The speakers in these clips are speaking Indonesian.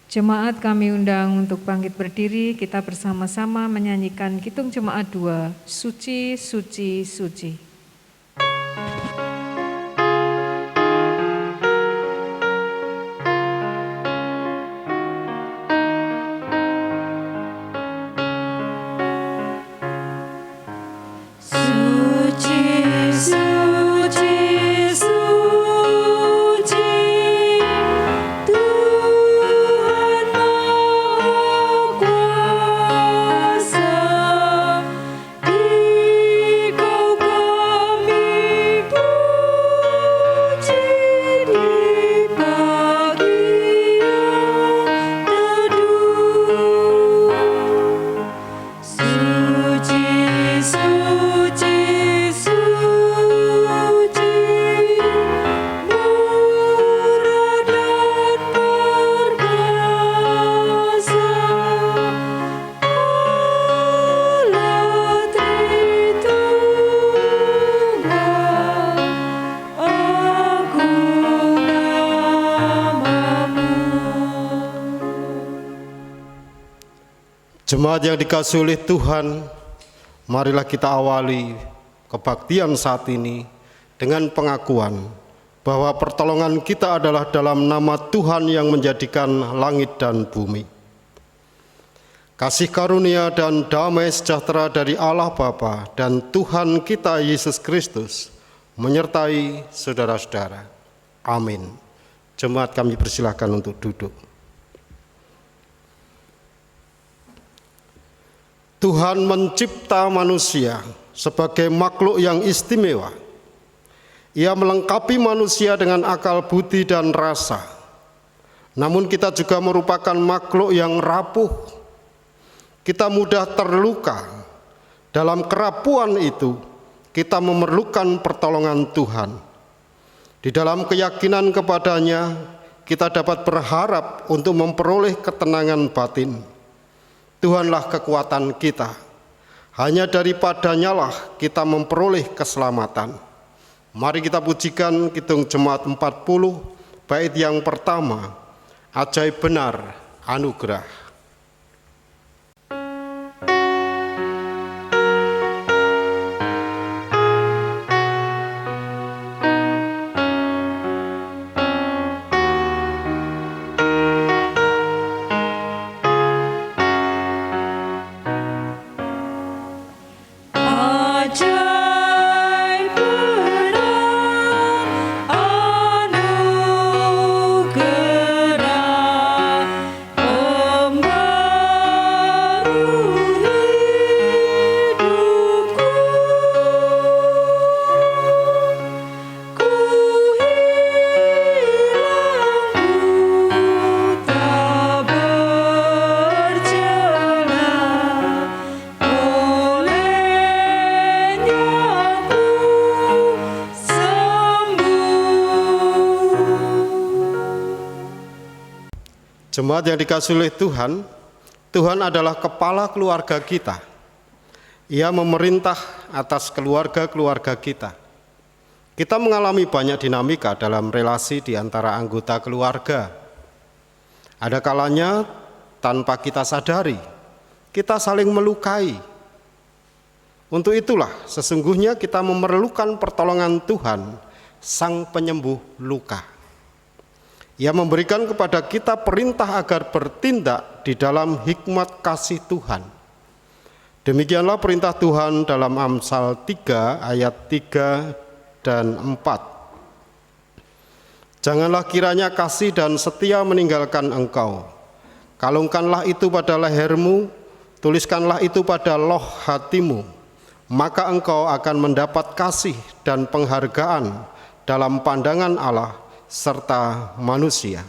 Jemaat kami undang untuk bangkit berdiri, kita bersama-sama menyanyikan Kidung Jemaat 2, Suci, Suci, Suci. Jemaat yang dikasihi oleh Tuhan, marilah kita awali kebaktian saat ini dengan pengakuan bahwa pertolongan kita adalah dalam nama Tuhan yang menjadikan langit dan bumi. Kasih karunia dan damai sejahtera dari Allah Bapa dan Tuhan kita Yesus Kristus menyertai saudara-saudara. Amin. Jemaat kami persilahkan untuk duduk. Tuhan mencipta manusia sebagai makhluk yang istimewa. Ia melengkapi manusia dengan akal budi dan rasa. Namun kita juga merupakan makhluk yang rapuh. Kita mudah terluka. Dalam kerapuhan itu, kita memerlukan pertolongan Tuhan. Di dalam keyakinan kepadanya, kita dapat berharap untuk memperoleh ketenangan batin. Tuhanlah kekuatan kita. Hanya daripadanya lah kita memperoleh keselamatan. Mari kita pujikan Kidung Jemaat 40, bait yang pertama, Ajaib Benar Anugerah. Jemaat yang dikasihi oleh Tuhan, Tuhan adalah kepala keluarga kita. Ia memerintah atas keluarga-keluarga kita. Kita mengalami banyak dinamika dalam relasi di antara anggota keluarga. Ada kalanya tanpa kita sadari, kita saling melukai. Untuk itulah sesungguhnya kita memerlukan pertolongan Tuhan, Sang Penyembuh luka. Ia memberikan kepada kita perintah agar bertindak di dalam hikmat kasih Tuhan. Demikianlah perintah Tuhan dalam Amsal 3 ayat 3 dan 4. Janganlah kiranya kasih dan setia meninggalkan engkau. Kalungkanlah itu pada lehermu, tuliskanlah itu pada loh hatimu. Maka engkau akan mendapat kasih dan penghargaan dalam pandangan Allah serta manusia.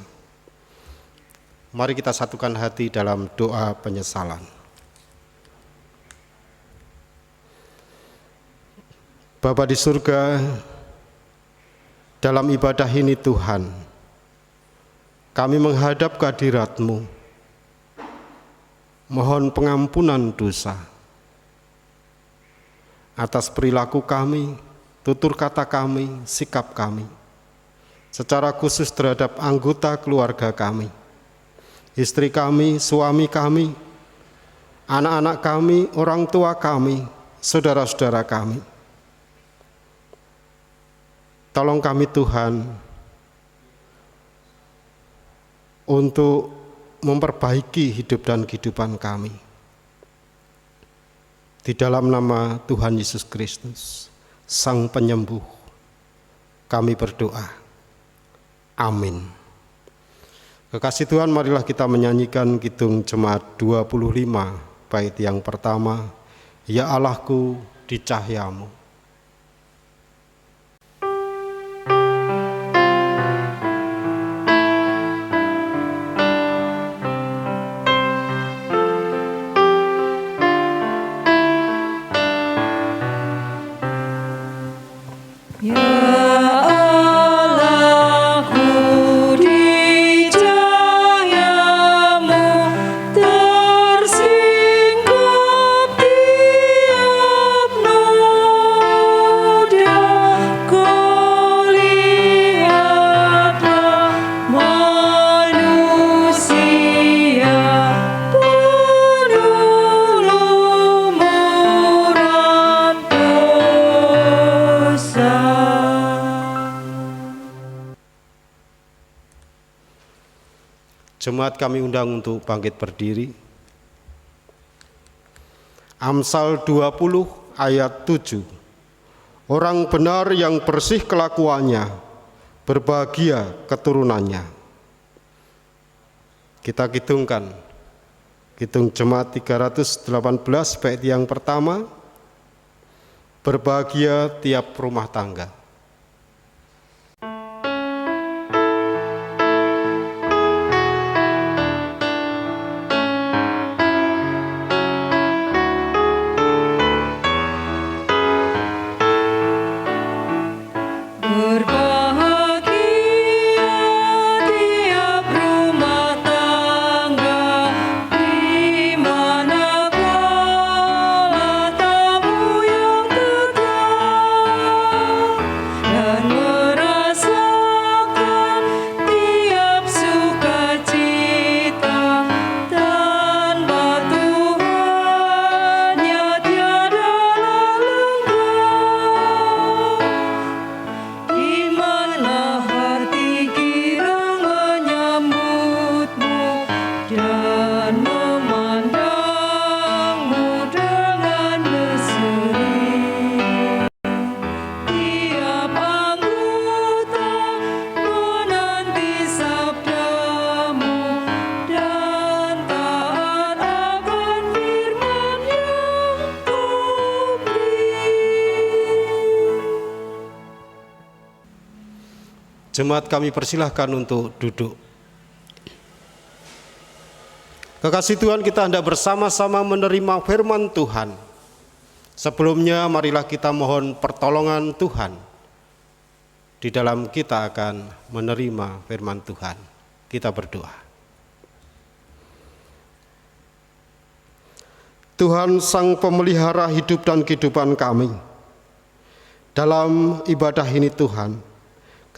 Mari kita satukan hati dalam doa penyesalan. Bapa di surga, dalam ibadah ini Tuhan, kami menghadap kehadirat-Mu, mohon pengampunan dosa atas perilaku kami, tutur kata kami, sikap kami, secara khusus terhadap anggota keluarga kami istri kami, suami kami, anak-anak kami, orang tua kami, saudara-saudara kami. Tolong kami Tuhan untuk memperbaiki hidup dan kehidupan kami. Di dalam nama Tuhan Yesus Kristus, Sang Penyembuh, kami berdoa. Amin. Kekasih Tuhan, marilah kita menyanyikan kidung jemaat 25, bait yang pertama, Ya Allahku di Cahyamu. Jemaat kami undang untuk bangkit berdiri. Amsal 20 ayat 7. Orang benar yang bersih kelakuannya, berbahagia keturunannya. Kita hitungkan. Hitung jemaat 318 bait yang pertama. Berbahagia tiap rumah tangga. Jemaat kami persilahkan untuk duduk. Kekasih Tuhan, kita hendak bersama-sama menerima firman Tuhan. Sebelumnya marilah kita mohon pertolongan Tuhan. Di dalam kita akan menerima firman Tuhan. Kita berdoa. Tuhan Sang Pemelihara hidup dan kehidupan kami. Dalam ibadah ini Tuhan,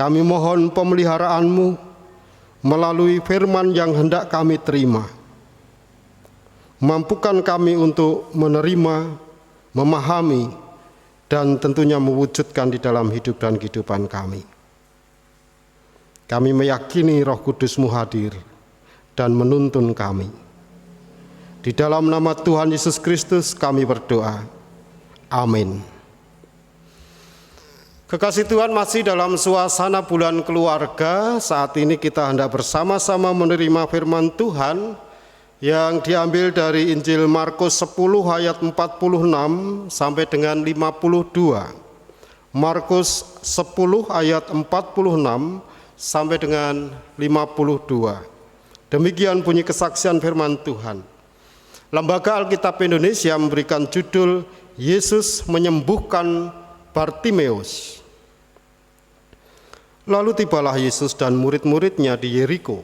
kami mohon pemeliharaanmu melalui firman yang hendak kami terima. Mampukan kami untuk menerima, memahami, dan tentunya mewujudkan di dalam hidup dan kehidupan kami. Kami meyakini Roh Kudus-Mu hadir dan menuntun kami. Di dalam nama Tuhan Yesus Kristus kami berdoa. Amin. Kekasih Tuhan, masih dalam suasana bulan keluarga, saat ini kita hendak bersama-sama menerima firman Tuhan yang diambil dari Injil Markus 10 ayat 46 sampai dengan 52. Markus 10 ayat 46 sampai dengan 52. Demikian bunyi kesaksian firman Tuhan. Lembaga Alkitab Indonesia memberikan judul Yesus menyembuhkan Bartimeus. Lalu tibalah Yesus dan murid-muridnya di Yeriko.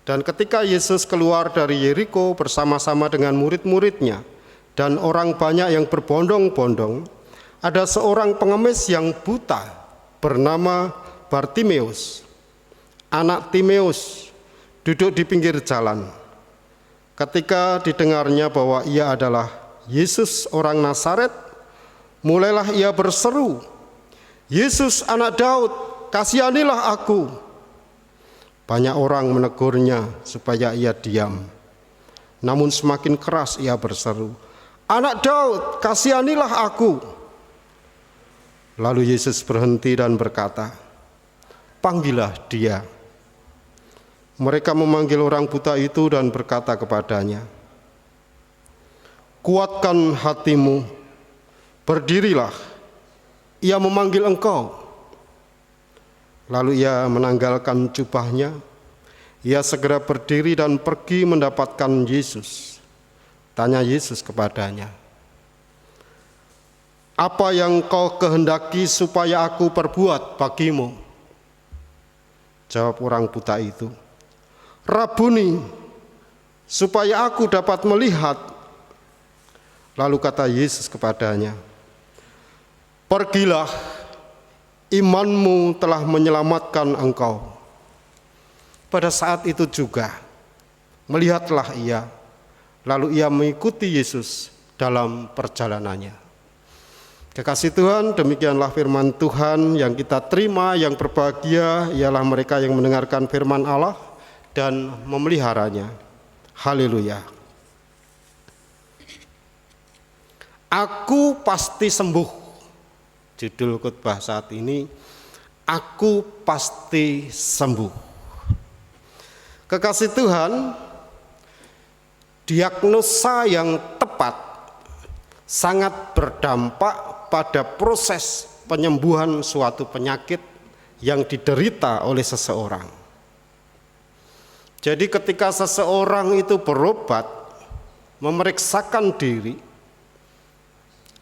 Dan ketika Yesus keluar dari Yeriko bersama-sama dengan murid-muridnya dan orang banyak yang berbondong-bondong, ada seorang pengemis yang buta bernama Bartimeus, anak Timeus, duduk di pinggir jalan. Ketika didengarnya bahwa ia adalah Yesus orang Nazaret, mulailah ia berseru, "Yesus anak Daud, kasihanilah aku." Banyak orang menegurnya supaya ia diam. Namun semakin keras ia berseru, "Anak Daud, kasihanilah aku." Lalu Yesus berhenti dan berkata, "Panggillah dia." Mereka memanggil orang buta itu dan berkata kepadanya, "Kuatkan hatimu, berdirilah, ia memanggil engkau." Lalu ia menanggalkan jubahnya, ia segera berdiri dan pergi mendapatkan Yesus. Tanya Yesus kepadanya, "Apa yang kau kehendaki supaya aku perbuat bagimu?" Jawab orang buta itu, "Rabuni, supaya aku dapat melihat." Lalu kata Yesus kepadanya, "Pergilah, imanmu telah menyelamatkan engkau." Pada saat itu juga, melihatlah ia, lalu ia mengikuti Yesus dalam perjalanannya. Kekasih Tuhan, demikianlah firman Tuhan yang kita terima. Yang berbahagia ialah mereka yang mendengarkan firman Allah dan memeliharanya. Haleluya. Aku pasti sembuh. Judul khotbah saat ini, Aku pasti sembuh. Kekasih Tuhan, diagnosa yang tepat sangat berdampak pada proses penyembuhan suatu penyakit yang diderita oleh seseorang. Jadi ketika seseorang itu berobat, memeriksakan diri,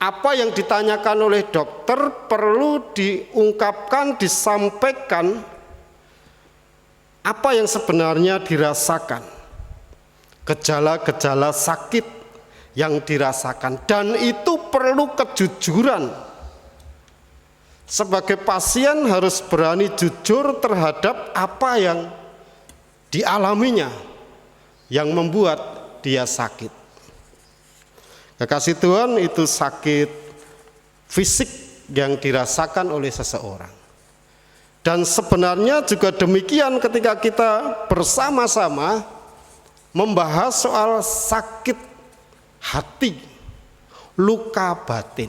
apa yang ditanyakan oleh dokter perlu diungkapkan, disampaikan apa yang sebenarnya dirasakan, gejala-gejala sakit yang dirasakan, dan itu perlu kejujuran. Sebagai pasien harus berani jujur terhadap apa yang dialaminya yang membuat dia sakit. Kekasih Tuhan, itu sakit fisik yang dirasakan oleh seseorang. Dan sebenarnya juga demikian ketika kita bersama-sama membahas soal sakit hati, luka batin.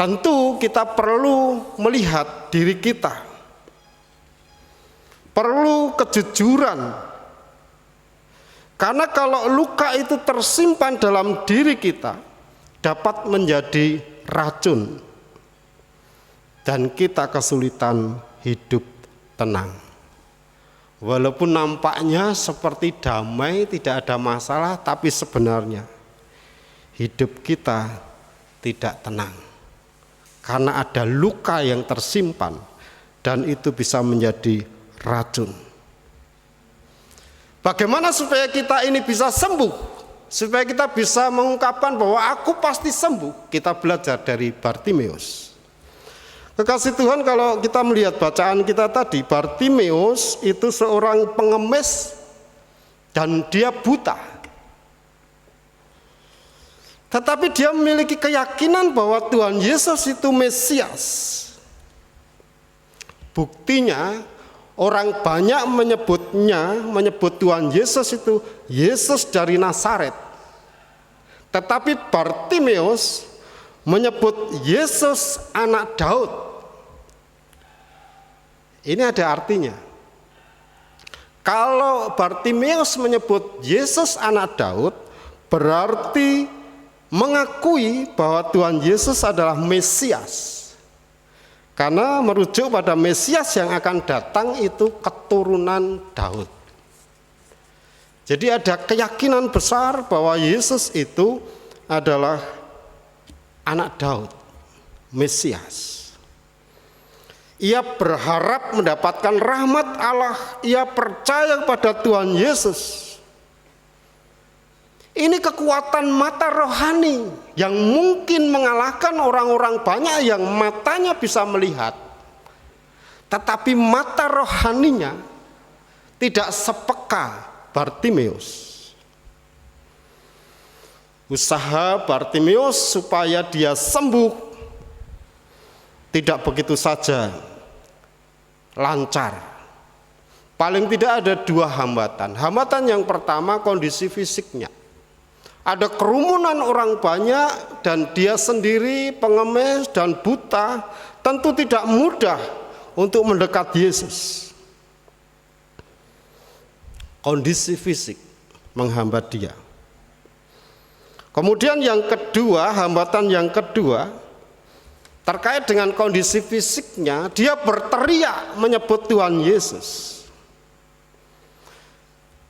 Tentu kita perlu melihat diri kita, perlu kejujuran. Karena kalau luka itu tersimpan dalam diri kita, dapat menjadi racun, dan kita kesulitan hidup tenang. Walaupun nampaknya seperti damai, tidak ada masalah, tapi sebenarnya hidup kita tidak tenang. Karena ada luka yang tersimpan, dan itu bisa menjadi racun. Bagaimana supaya kita ini bisa sembuh? Supaya kita bisa mengungkapkan bahwa aku pasti sembuh. Kita belajar dari Bartimeus. Kekasih Tuhan, kalau kita melihat bacaan kita tadi, Bartimeus itu seorang pengemis dan dia buta. Tetapi dia memiliki keyakinan bahwa Tuhan Yesus itu Mesias. Buktinya, orang banyak menyebut Tuhan Yesus itu Yesus dari Nazaret. Tetapi Bartimeus menyebut Yesus anak Daud. Ini ada artinya. Kalau Bartimeus menyebut Yesus anak Daud, berarti mengakui bahwa Tuhan Yesus adalah Mesias. Karena merujuk pada Mesias yang akan datang itu keturunan Daud. Jadi ada keyakinan besar bahwa Yesus itu adalah anak Daud, Mesias. Ia berharap mendapatkan rahmat Allah, ia percaya kepada Tuhan Yesus. Ini kekuatan mata rohani yang mungkin mengalahkan orang-orang banyak yang matanya bisa melihat. Tetapi mata rohaninya tidak sepeka Bartimeus. Usaha Bartimeus supaya dia sembuh tidak begitu saja lancar. Paling tidak ada dua hambatan. Hambatan yang pertama kondisi fisiknya. Ada kerumunan orang banyak dan dia sendiri pengemis dan buta, tentu tidak mudah untuk mendekat Yesus. Kondisi fisik menghambat dia. Kemudian yang kedua, hambatan yang kedua terkait dengan kondisi fisiknya, dia berteriak menyebut Tuhan Yesus.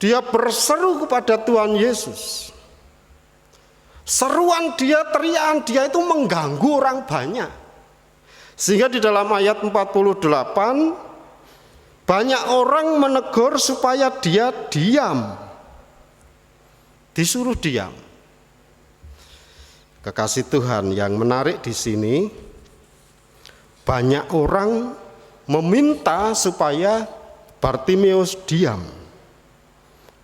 Dia berseru kepada Tuhan Yesus. Seruan dia, teriakan dia itu mengganggu orang banyak. Sehingga di dalam ayat 48 banyak orang menegur supaya dia diam. Disuruh diam. Kekasih Tuhan, yang menarik di sini banyak orang meminta supaya Bartimeus diam.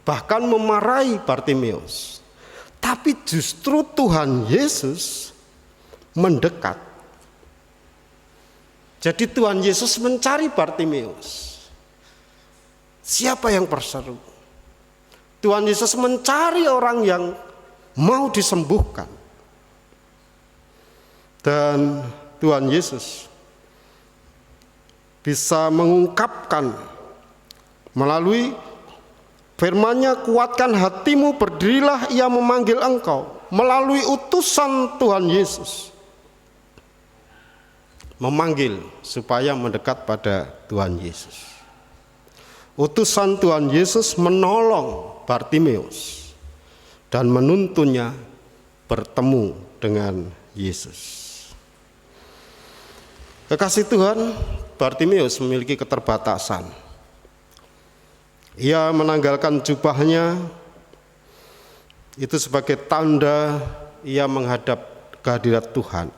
Bahkan memarahi Bartimeus. Tapi justru Tuhan Yesus mendekat. Jadi Tuhan Yesus mencari Bartimeus. Siapa yang berseru? Tuhan Yesus mencari orang yang mau disembuhkan. Dan Tuhan Yesus bisa mengungkapkan melalui firman-Nya, kuatkan hatimu, berdirilah, ia memanggil engkau. Melalui utusan Tuhan Yesus memanggil supaya mendekat pada Tuhan Yesus. Utusan Tuhan Yesus menolong Bartimeus dan menuntunnya bertemu dengan Yesus. Kekasih Tuhan, Bartimeus memiliki keterbatasan. Ia menanggalkan jubahnya itu sebagai tanda ia menghadap kehadirat Tuhan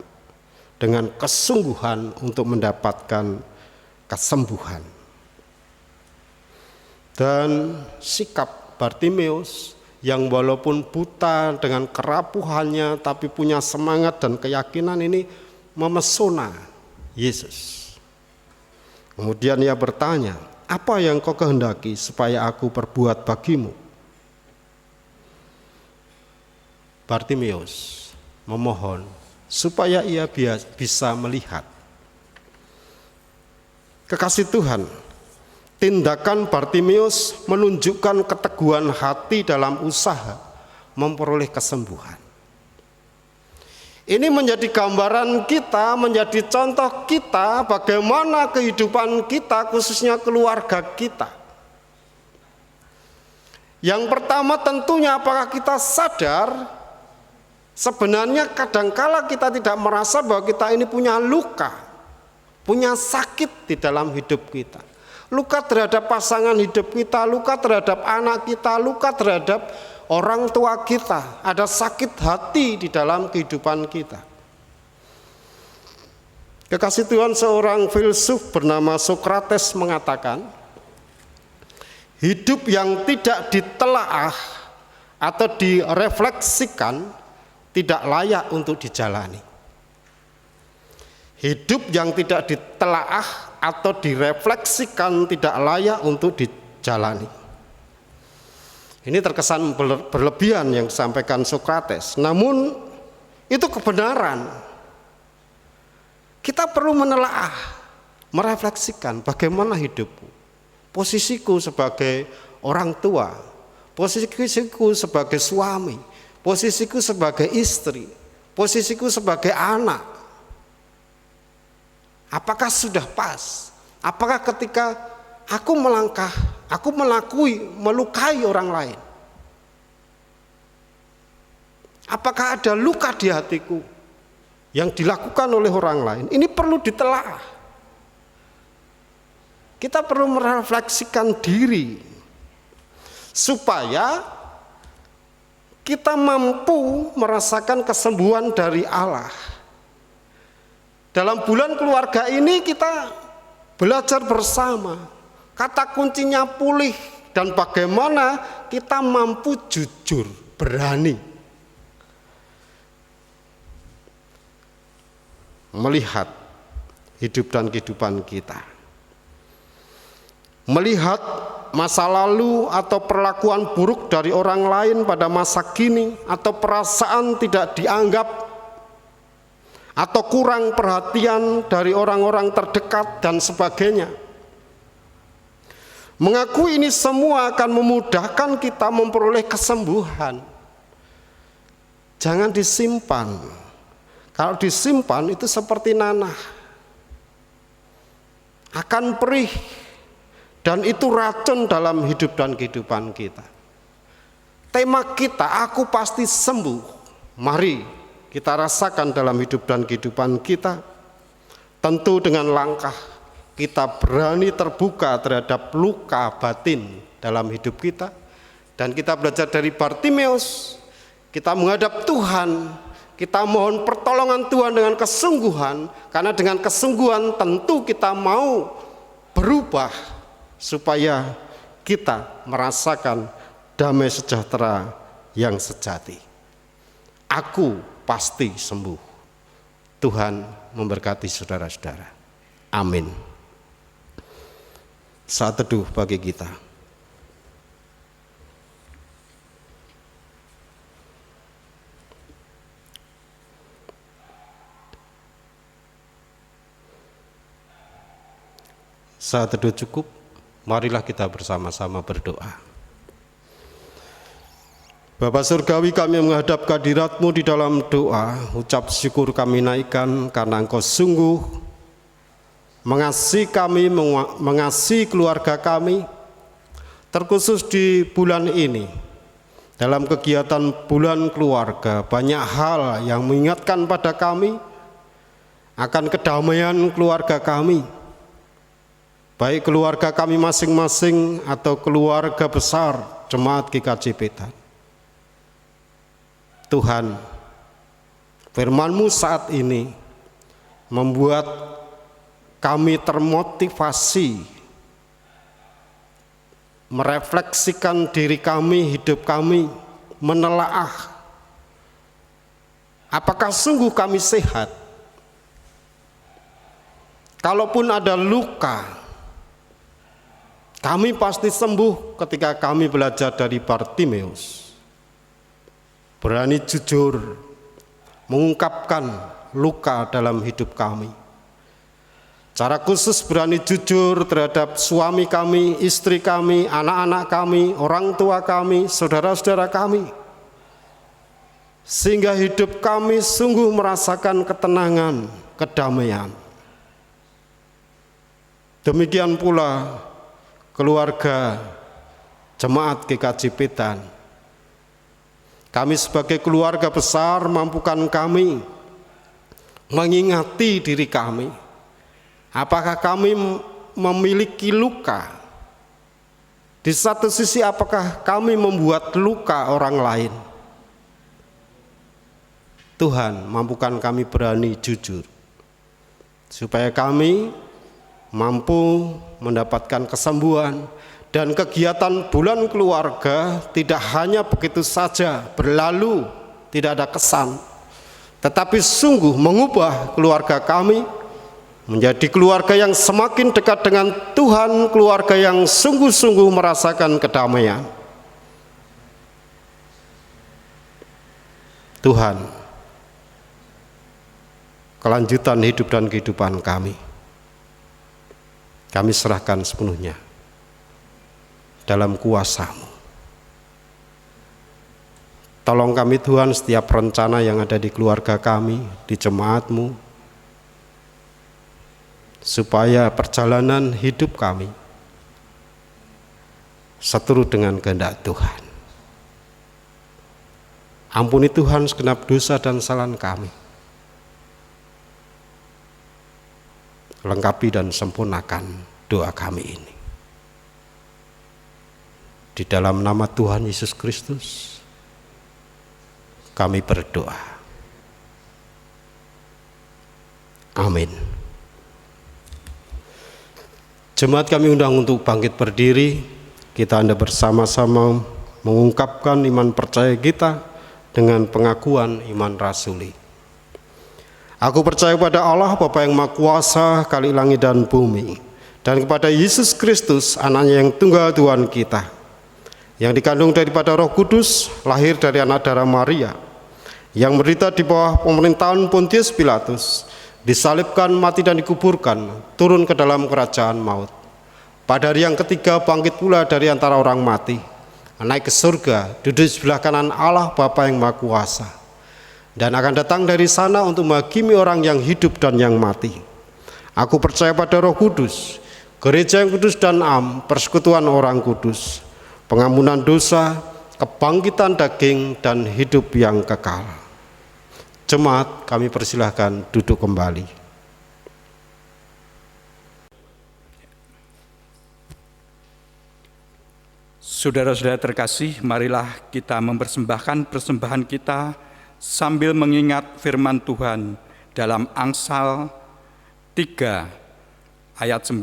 dengan kesungguhan untuk mendapatkan kesembuhan. Dan sikap Bartimeus yang walaupun buta dengan kerapuhannya tapi punya semangat dan keyakinan ini memesona Yesus. Kemudian ia bertanya, apa yang kau kehendaki supaya aku perbuat bagimu? Bartimeus memohon supaya ia bisa melihat. Kekasih Tuhan, tindakan Bartimeus menunjukkan keteguhan hati dalam usaha memperoleh kesembuhan. Ini menjadi gambaran kita, menjadi contoh kita bagaimana kehidupan kita, khususnya keluarga kita. Yang pertama tentunya apakah kita sadar sebenarnya kadangkala kita tidak merasa bahwa kita ini punya luka, punya sakit di dalam hidup kita. Luka terhadap pasangan hidup kita, luka terhadap anak kita, luka terhadap orang tua kita, ada sakit hati di dalam kehidupan kita. Kekasih Tuhan, seorang filsuf bernama Sokrates mengatakan, hidup yang tidak ditelaah atau direfleksikan tidak layak untuk dijalani. Hidup yang tidak ditelaah atau direfleksikan tidak layak untuk dijalani. Ini terkesan berlebihan yang disampaikan Sokrates. Namun itu kebenaran. Kita perlu menelaah, merefleksikan bagaimana hidupku. Posisiku sebagai orang tua, posisiku sebagai suami, posisiku sebagai istri, posisiku sebagai anak. Apakah sudah pas? Apakah ketika aku melangkah, aku melukai orang lain? Apakah ada luka di hatiku yang dilakukan oleh orang lain? Ini perlu ditelaah. Kita perlu merefleksikan diri supaya kita mampu merasakan kesembuhan dari Allah. Dalam bulan keluarga ini kita belajar bersama. Kata kuncinya pulih dan bagaimana kita mampu jujur, berani melihat hidup dan kehidupan kita. Melihat masa lalu atau perlakuan buruk dari orang lain pada masa kini, atau perasaan tidak dianggap atau kurang perhatian dari orang-orang terdekat dan sebagainya. Mengakui ini semua akan memudahkan kita memperoleh kesembuhan. Jangan disimpan. Kalau disimpan itu seperti nanah, akan perih, dan itu racun dalam hidup dan kehidupan kita. Tema kita, aku pasti sembuh. Mari kita rasakan dalam hidup dan kehidupan kita. Tentu dengan langkah kita berani terbuka terhadap luka batin dalam hidup kita, dan kita belajar dari Bartimeus. Kita menghadap Tuhan, kita mohon pertolongan Tuhan dengan kesungguhan, karena dengan kesungguhan tentu kita mau berubah supaya kita merasakan damai sejahtera yang sejati. Aku pasti sembuh. Tuhan memberkati saudara-saudara. Amin. Saat teduh bagi kita. Saat teduh cukup, marilah kita bersama-sama berdoa. Bapa Surgawi, kami menghadap kehadirat-Mu di dalam doa. Ucap syukur kami naikkan karena Engkau sungguh mengasihi kami, mengasihi keluarga kami, terkhusus di bulan ini. Dalam kegiatan bulan keluarga, banyak hal yang mengingatkan pada kami akan kedamaian keluarga kami, baik keluarga kami masing-masing atau keluarga besar Jemaat GKJ Pedan. Tuhan, firman-Mu saat ini membuat kami termotivasi merefleksikan diri kami, hidup kami, menelaah apakah sungguh kami sehat. Kalaupun ada luka, kami pasti sembuh ketika kami belajar dari Bartimeus. Berani jujur mengungkapkan luka dalam hidup kami. Secara khusus berani jujur terhadap suami kami, istri kami, anak-anak kami, orang tua kami, saudara-saudara kami. Sehingga hidup kami sungguh merasakan ketenangan, kedamaian. Demikian pula keluarga Jemaat GKJ Pedan. Kami sebagai keluarga besar mampukan kami mengingati diri kami. Apakah kami memiliki luka? Di satu sisi apakah kami membuat luka orang lain? Tuhan, mampukan kami berani jujur, supaya kami mampu mendapatkan kesembuhan, dan kegiatan bulan keluarga tidak hanya begitu saja berlalu, tidak ada kesan, tetapi sungguh mengubah keluarga kami menjadi keluarga yang semakin dekat dengan Tuhan, keluarga yang sungguh-sungguh merasakan kedamaian. Tuhan, kelanjutan hidup dan kehidupan kami serahkan sepenuhnya dalam kuasa-Mu. Tolong kami Tuhan, setiap rencana yang ada di keluarga kami, di jemaat-Mu, supaya perjalanan hidup kami seturut dengan kehendak Tuhan. Ampuni Tuhan segenap dosa dan kesalahan kami. Lengkapi dan sempurnakan doa kami ini. Di dalam nama Tuhan Yesus Kristus kami berdoa. Amin. Jemaat kami undang untuk bangkit berdiri kita hendak bersama-sama mengungkapkan iman percaya kita dengan pengakuan iman rasuli. Aku percaya pada Allah Bapa yang Maha Kuasa, Kali langit dan bumi, dan kepada Yesus Kristus, anaknya yang tunggal Tuhan kita, yang dikandung daripada Roh Kudus, lahir dari anak darah Maria, yang menderita di bawah pemerintahan Pontius Pilatus, disalibkan, mati dan dikuburkan, turun ke dalam kerajaan maut. Pada hari yang ketiga bangkit pula dari antara orang mati, naik ke surga, duduk di sebelah kanan Allah Bapa yang Maha Kuasa, dan akan datang dari sana untuk menghakimi orang yang hidup dan yang mati. Aku percaya pada Roh Kudus, gereja yang kudus dan am, persekutuan orang kudus, pengampunan dosa, kebangkitan daging, dan hidup yang kekal. Jemaat, kami persilahkan duduk kembali. Saudara-saudara terkasih, marilah kita mempersembahkan persembahan kita sambil mengingat firman Tuhan dalam Amsal 3 ayat 9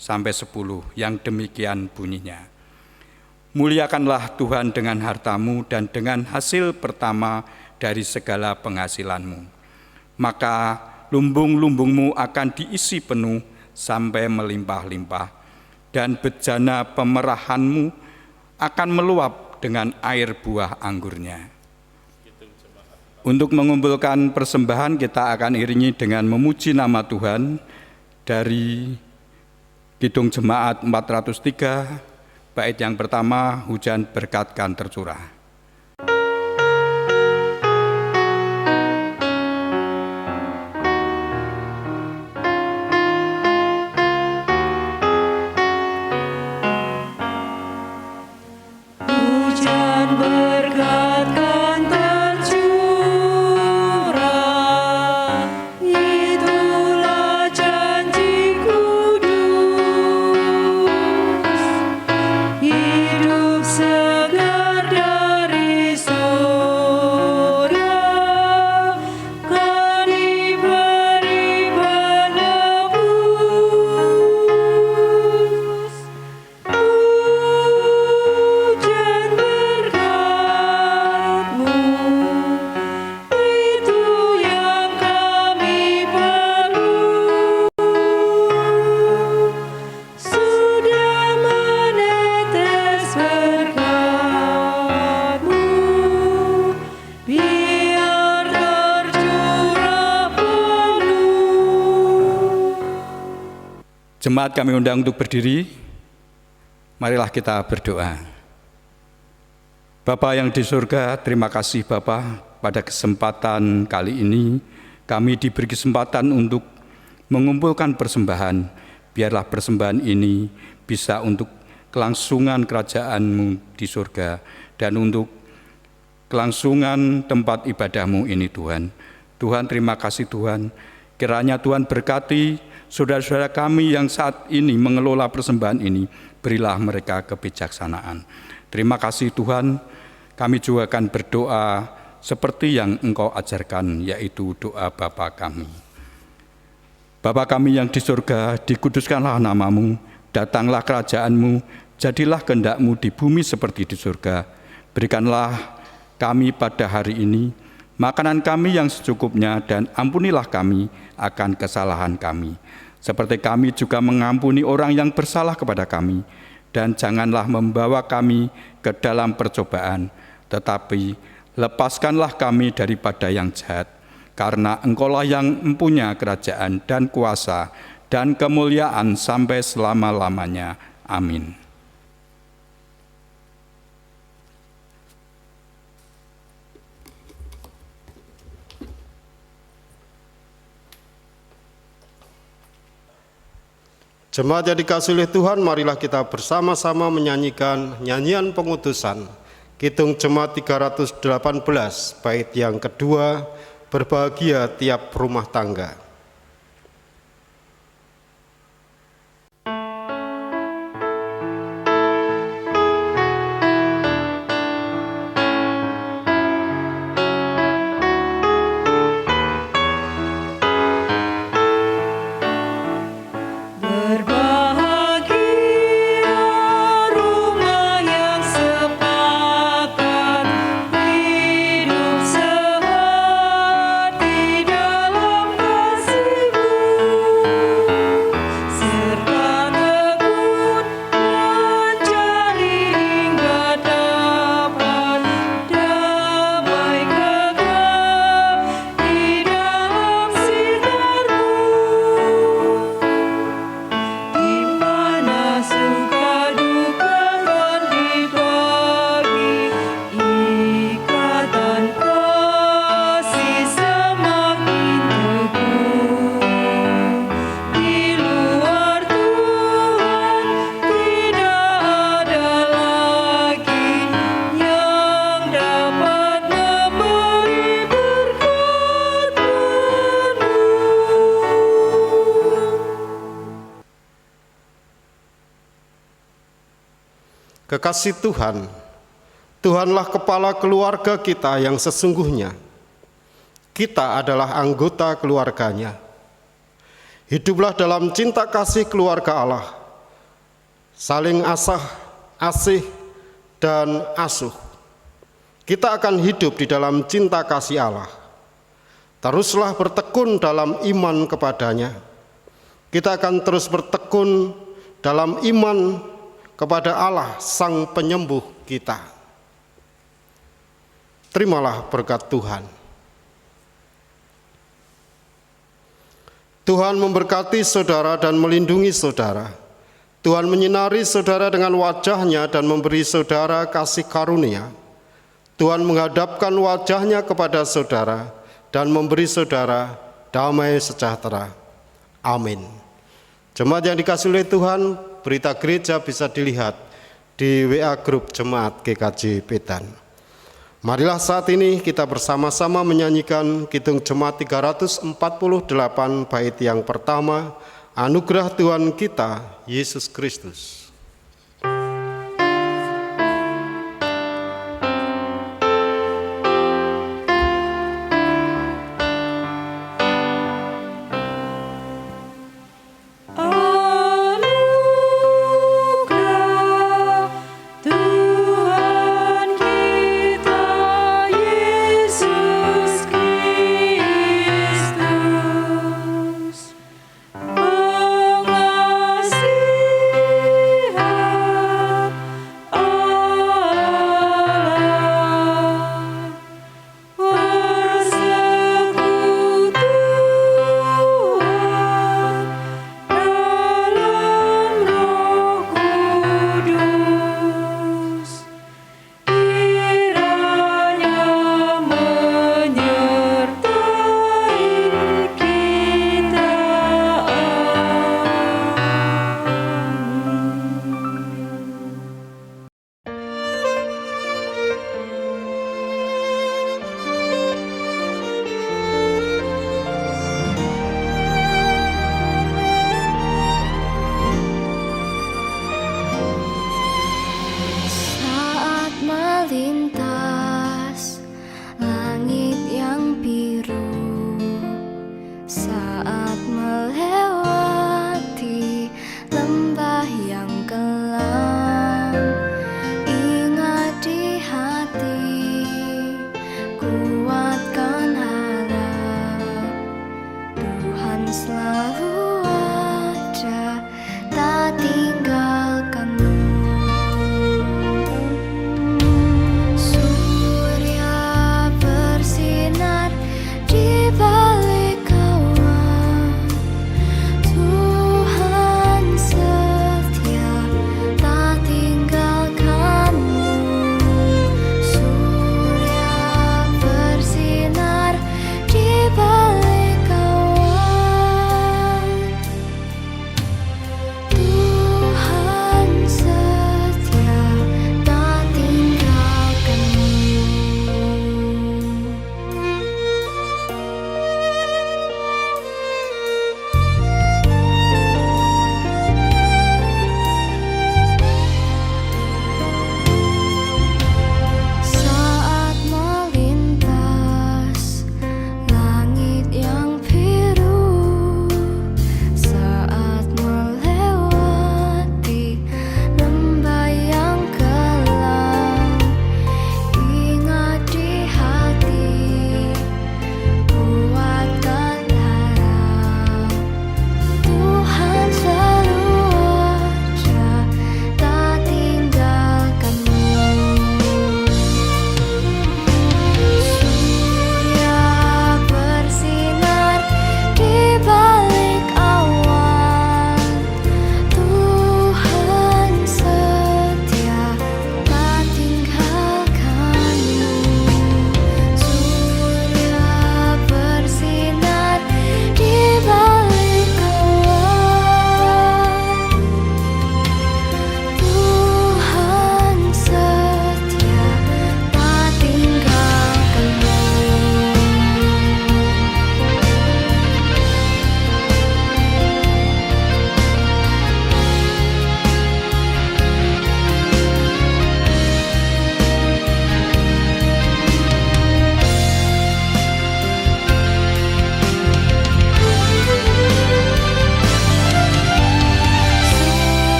sampai 10 yang demikian bunyinya. Muliakanlah Tuhan dengan hartamu dan dengan hasil pertama dari segala penghasilanmu. Maka lumbung-lumbungmu akan diisi penuh sampai melimpah-limpah, dan bejana pemerahanmu akan meluap dengan air buah anggurnya. Untuk mengumpulkan persembahan, kita akan iringi dengan memuji nama Tuhan dari Kidung Jemaat 403, bait yang pertama, hujan berkat kan tercurah. Jemaat kami undang untuk berdiri, marilah kita berdoa. Bapa yang di surga, terima kasih Bapa, pada kesempatan kali ini kami diberi kesempatan untuk mengumpulkan persembahan. Biarlah persembahan ini bisa untuk kelangsungan kerajaan-Mu di surga dan untuk kelangsungan tempat ibadah-Mu ini Tuhan. Tuhan, terima kasih Tuhan, kiranya Tuhan berkati saudara-saudara kami yang saat ini mengelola persembahan ini, berilah mereka kebijaksanaan. Terima kasih Tuhan, kami juga akan berdoa seperti yang Engkau ajarkan, yaitu doa Bapa kami. Bapa kami yang di surga, dikuduskanlah nama-Mu, datanglah kerajaan-Mu, jadilah kehendak-Mu di bumi seperti di surga. Berikanlah kami pada hari ini makanan kami yang secukupnya, dan ampunilah kami akan kesalahan kami, seperti kami juga mengampuni orang yang bersalah kepada kami. Dan janganlah membawa kami ke dalam percobaan, tetapi lepaskanlah kami daripada yang jahat. Karena Engkaulah yang mempunyai kerajaan dan kuasa dan kemuliaan sampai selama-lamanya. Amin. Jemaat yang dikasihi oleh Tuhan, marilah kita bersama-sama menyanyikan nyanyian pengutusan Kidung Jemaat 318, bait yang kedua, berbahagia tiap rumah tangga. Berbahagia Kekasih Tuhan, Tuhanlah kepala keluarga kita yang sesungguhnya. Kita adalah anggota keluarganya. Hiduplah dalam cinta kasih keluarga Allah, saling asih dan asuh. Kita akan hidup di dalam cinta kasih Allah. Teruslah bertekun dalam iman kepadanya. Kita akan terus bertekun dalam iman kepada Allah, Sang Penyembuh kita. Terimalah berkat Tuhan. Tuhan memberkati saudara dan melindungi saudara. Tuhan menyinari saudara dengan wajah-Nya dan memberi saudara kasih karunia. Tuhan menghadapkan wajah-Nya kepada saudara dan memberi saudara damai sejahtera. Amin. Jemaat yang dikasihi oleh Tuhan, berita gereja bisa dilihat di WA grup Jemaat GKJ Pedan. Marilah saat ini kita bersama-sama menyanyikan Kidung Jemaat 348 bait yang pertama, Anugerah Tuhan kita Yesus Kristus.